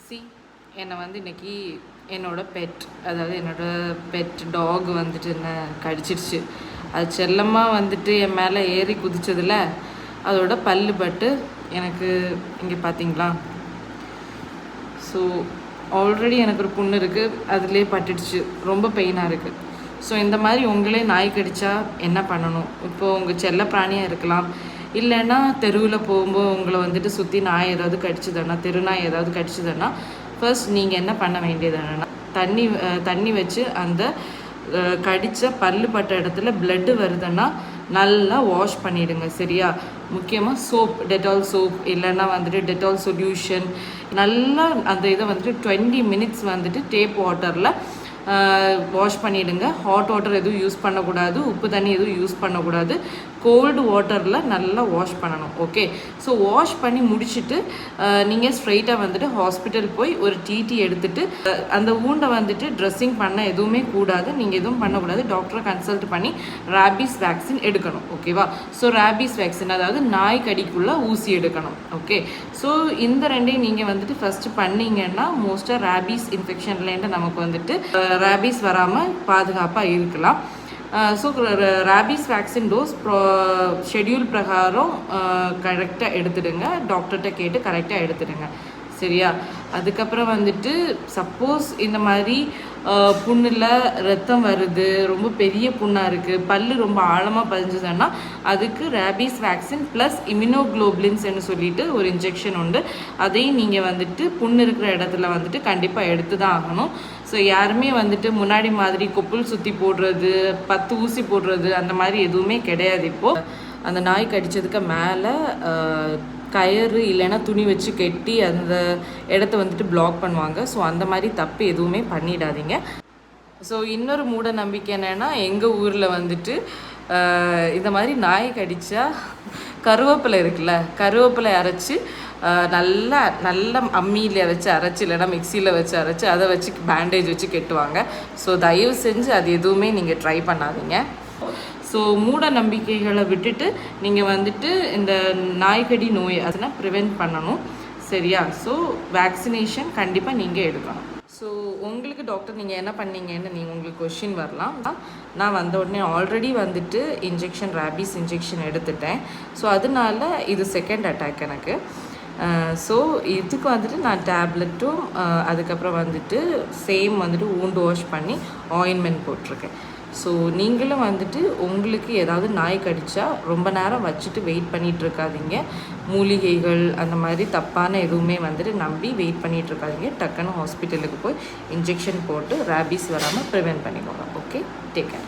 C என்னை வந்து இன்றைக்கி என்னோடய பெட் டாக் வந்துட்டு என்ன கடிச்சிடுச்சு. அது செல்லமாக வந்துட்டு என் மேலே ஏறி குதிச்சதில் அதோட பல்லு பட்டு எனக்கு இங்கே பார்த்தீங்களா. ஸோ ஆல்ரெடி எனக்கு ஒரு புண்ணு இருக்குது, அதிலே பட்டுடுச்சு, ரொம்ப பெயினாக இருக்குது. ஸோ இந்த மாதிரி உங்களே நாய் கடிச்சா என்ன பண்ணணும்? இப்போது உங்கள் செல்ல பிராணியாக இருக்கலாம், இல்லைன்னா தெருவில் போகும்போது உங்களை வந்துட்டு சுற்றி நாய் ஏதாவது கடிச்சுதுன்னா, தெரு நாய் ஏதாவது கடிச்சுதுன்னா, ஃபர்ஸ்ட் நீங்கள் என்ன பண்ண வேண்டியது என்னென்னா, தண்ணி வச்சு அந்த கடித்த பல்லு பட்ட இடத்துல பிளட்டு வருதுன்னா நல்லா வாஷ் பண்ணிவிடுங்க. சரியா? முக்கியமாக சோப், டெட்டால் சோப் இல்லைன்னா வந்துட்டு டெட்டால் சொல்யூஷன் நல்லா அந்த இதை வந்துட்டு 20 மினிட்ஸ் வந்துட்டு டேப் வாட்டரில் வாஷ் பண்ணிவிடுங்க. ஹாட் வாட்டர் எதுவும் யூஸ் பண்ணக்கூடாது, உப்பு தண்ணி எதுவும் யூஸ் பண்ணக்கூடாது, கோல்டு வாட்டரில் நல்லா வாஷ் பண்ணணும். ஓகே, ஸோ வாஷ் பண்ணி முடிச்சுட்டு நீங்கள் ஸ்ட்ரைட்டாக வந்துட்டு ஹாஸ்பிட்டல் போய் ஒரு டிடி எடுத்துகிட்டு அந்த ஊண்டை வந்துட்டு ட்ரெஸ்ஸிங் பண்ண எதுவுமே கூடாது, நீங்கள் எதுவும் பண்ணக்கூடாது. டாக்டரை கன்சல்ட் பண்ணி ரேபீஸ் வேக்சின் எடுக்கணும். ஓகேவா? ஸோ ரேபீஸ் வேக்சின் அதாவது நாய் கடிக்குள்ளே ஊசி எடுக்கணும். ஓகே, ஸோ இந்த ரெண்டையும் நீங்கள் வந்துட்டு ஃபஸ்ட்டு பண்ணிங்கன்னா மோஸ்ட்டாக ரேபீஸ் இன்ஃபெக்ஷன்லேருந்து நமக்கு வந்துட்டு ரேபீஸ் வராமல் பாதுகாப்பாக இருக்கலாம். So rabies vaccine dose schedule பிரகாரம் கரெக்டாக எடுத்துடுங்க, டாக்டர்கிட்ட கேட்டு கரெக்டாக எடுத்துடுங்க. சரியா? அதுக்கப்புறம் வந்துட்டு சப்போஸ் இந்த மாதிரி புண்ணில் ரத்தம் வருது, ரொம்ப பெரிய புண்ணாக இருக்குது, பல் ரொம்ப ஆழமாக பதிஞ்சுதுன்னா அதுக்கு ரேபீஸ் வேக்சின் ப்ளஸ் இம்யூனோக்ளோபுலின்ஸ்னு சொல்லிட்டு ஒரு இன்ஜெக்ஷன் உண்டு. அதையும் நீங்கள் வந்துட்டு புண்ணு இருக்கிற இடத்துல வந்துட்டு கண்டிப்பாக எடுத்து தான் ஆகணும். ஸோ யாருமே வந்துட்டு முன்னாடி மாதிரி கொப்புள் சுற்றி போடுறது, 10 ஊசி போடுறது அந்த மாதிரி எதுவுமே கிடையாது. இப்போது அந்த நாய் கடித்ததுக்கு மேலே கயிறு இல்லைன்னா துணி வச்சு கட்டி அந்த இடத்த வந்துட்டு பிளாக் பண்ணுவாங்க. ஸோ அந்த மாதிரி தப்பு எதுவுமே பண்ணிடாதீங்க. ஸோ இன்னொரு மூட நம்பிக்கை என்னென்னா, எங்கள் ஊரில் வந்துட்டு இந்த மாதிரி நாய் கடித்தா கருவேப்பிலை இருக்குல்ல, கருவேப்பிலை அரைச்சி நல்லா அம்மியில் வச்சு அரைச்சி இல்லைன்னா மிக்சியில் வச்சு அரைச்சி அதை வச்சு பேண்டேஜ் வச்சு கெட்டுவாங்க. ஸோ தயவு செஞ்சு அது எதுவுமே நீங்கள் ட்ரை பண்ணாதீங்க. ஸோ மூட நம்பிக்கைகளை விட்டுட்டு நீங்கள் வந்துட்டு இந்த நாய்க்கடி நோய் அதனால் ப்ரிவெண்ட் பண்ணணும். சரியா? ஸோ வேக்சினேஷன் கண்டிப்பாக நீங்கள் எடுக்கணும். ஸோ உங்களுக்கு டாக்டர் நீங்கள் என்ன பண்ணீங்கன்னு உங்களுக்கு கொஷின் வரலாம். நான் வந்த உடனே ஆல்ரெடி வந்துட்டு ரேபீஸ் இன்ஜெக்ஷன் எடுத்துட்டேன். ஸோ அதனால இது செகண்ட் அட்டாக் எனக்கு. ஸோ இதுக்கு வந்துட்டு நான் டேப்லெட்டும் அதுக்கப்புறம் வந்துட்டு சேம் வந்துட்டு ஊண்டு வாஷ் பண்ணி ஆயின்மெண்ட் போட்டிருக்கேன். ஸோ நீங்களும் வந்துட்டு உங்களுக்கு ஏதாவது நாய் கடித்தா ரொம்ப நேரம் வச்சுட்டு வெயிட் பண்ணிகிட்ருக்காதீங்க. மூலிகைகள் அந்த மாதிரி தப்பான எதுவுமே வந்துட்டு நம்பி வெயிட் பண்ணிகிட்ருக்காதீங்க. டக்குன்னு ஹாஸ்பிட்டலுக்கு போய் இன்ஜெக்ஷன் போட்டு ரேபீஸ் வராமல் ப்ரிவென்ட் பண்ணிக்கோங்க. Okay, take care.